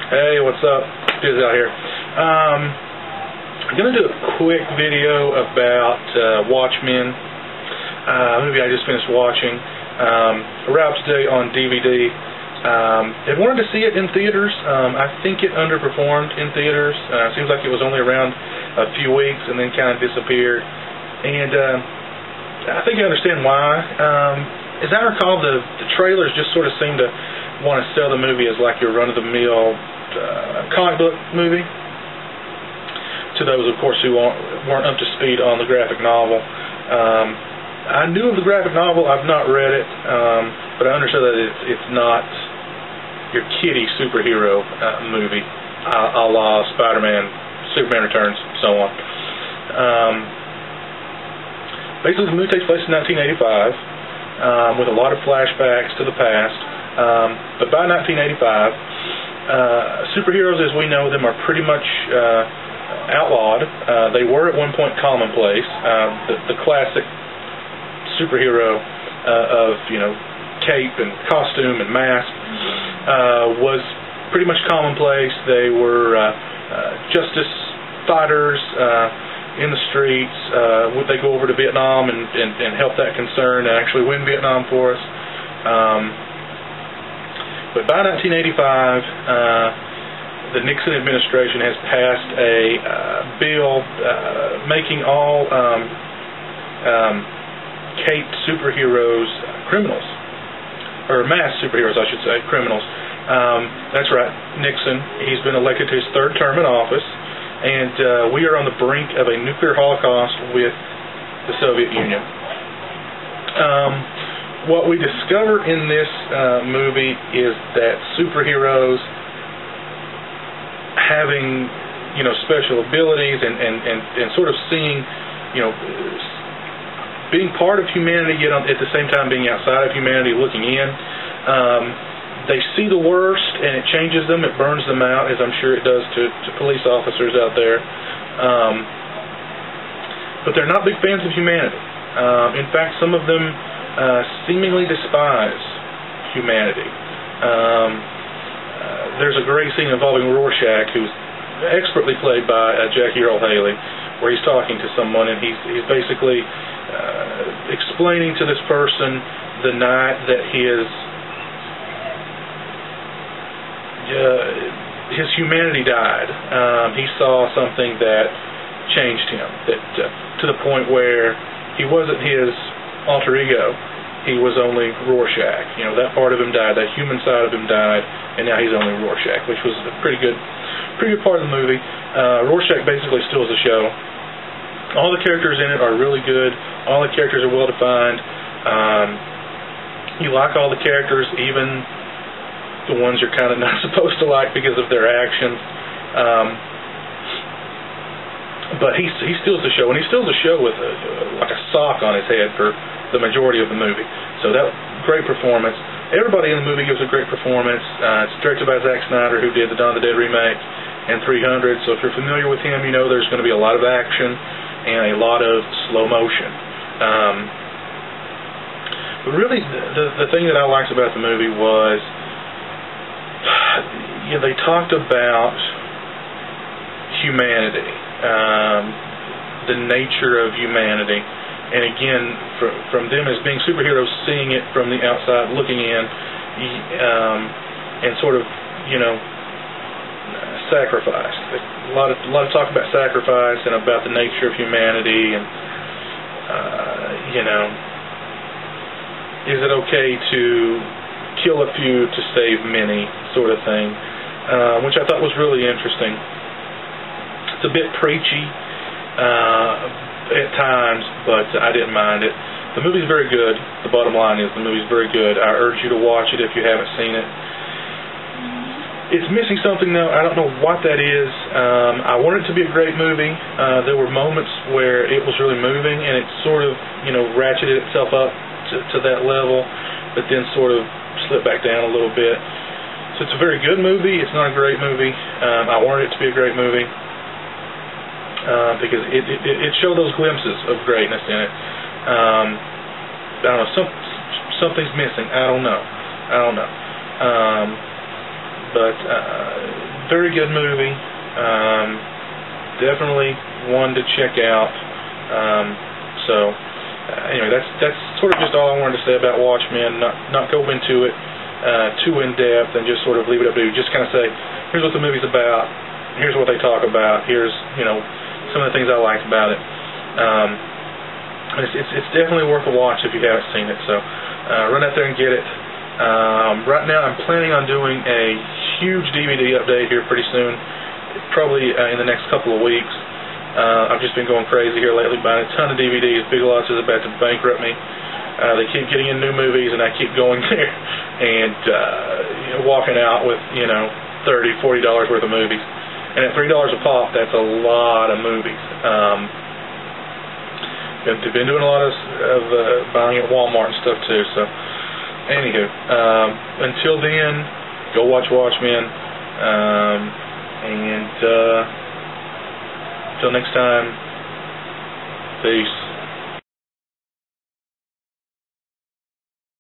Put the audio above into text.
Hey, what's up? Biz out here. I'm going to do a quick video about Watchmen, a movie I just finished watching. Arrived today on DVD. I wanted to see it in theaters. I think it underperformed in theaters. Seems like it was only around a few weeks and then kind of disappeared. And I think I understand why. As I recall, the trailers just sort of seem to want to sell the movie as like your run-of-the-mill comic book movie, to those, of course, who weren't up to speed on the graphic novel. I knew of the graphic novel. I've not read it, but I understood that it's not your kiddie superhero movie, a la Spider-Man, Superman Returns, so on. Basically, the movie takes place in 1985, with a lot of flashbacks to the past. But by 1985, superheroes as we know them are pretty much outlawed. They were at one point commonplace. The classic superhero of, cape and costume and mask was pretty much commonplace. They were justice fighters in the streets. Would they go over to Vietnam and help that concern and actually win Vietnam for us? But by 1985, the Nixon administration has passed a bill making all caped superheroes criminals, or masked superheroes, I should say, criminals. That's right, Nixon. He's been elected to his third term in office, and we are on the brink of a nuclear holocaust with the Soviet Union. What we discover in this movie is that superheroes having, special abilities and sort of seeing, being part of humanity, yet at the same time being outside of humanity, looking in. They see the worst, and it changes them. It burns them out, as I'm sure it does to police officers out there. But they're not big fans of humanity. In fact, some of them seemingly despise humanity. There's a great scene involving Rorschach, who's expertly played by Jackie Earle Haley, where he's talking to someone, and he's basically explaining to this person the night that his humanity died. He saw something that changed him, that to the point where he wasn't his alter ego. He was only Rorschach. That part of him died, that human side of him died, and now he's only Rorschach, which was a pretty good part of the movie. Rorschach basically steals the show. All the characters in it are really good. All the characters are well defined. You like all the characters, even the ones you're kind of not supposed to like because of their actions. But he steals the show, and he steals the show with like a sock on his head for the majority of the movie. So that great performance. Everybody in the movie gives a great performance. It's directed by Zack Snyder, who did the Dawn of the Dead remake and 300. So if you're familiar with him, there's going to be a lot of action and a lot of slow motion. But really, the thing that I liked about the movie was, they talked about humanity, the nature of humanity. And again, from them as being superheroes, seeing it from the outside, looking in, and sort of, sacrifice. A lot of talk about sacrifice and about the nature of humanity, and is it okay to kill a few to save many, sort of thing, which I thought was really interesting. It's a bit preachy at times, but I didn't mind it. The movie's very good. The bottom line is the movie's very good. I urge you to watch it if you haven't seen it. It's missing something, though. I don't know what that is. I wanted it to be a great movie. There were moments where it was really moving, and it sort of, ratcheted itself up to that level, but then sort of slipped back down a little bit. So it's a very good movie. It's not a great movie. I wanted it to be a great movie. Because it showed those glimpses of greatness in it. I don't know, something's missing. I don't know. But very good movie. Definitely one to check out. Anyway, that's sort of just all I wanted to say about Watchmen. Not go into it too in depth, and just sort of leave it up to you. Just kind of say, here's what the movie's about. Here's what they talk about. Here's some of the things I liked about it. It's definitely worth a watch if you haven't seen it. So run out there and get it. Right now, I'm planning on doing a huge DVD update here pretty soon. Probably in the next couple of weeks. I've just been going crazy here lately, buying a ton of DVDs. Big Lots is about to bankrupt me. They keep getting in new movies, and I keep going there and walking out with $30, $40 worth of movies. And at $3 a pop, that's a lot of movies. I've been doing a lot of buying at Walmart and stuff too. So, anywho, until then, go watch Watchmen. Until next time, peace.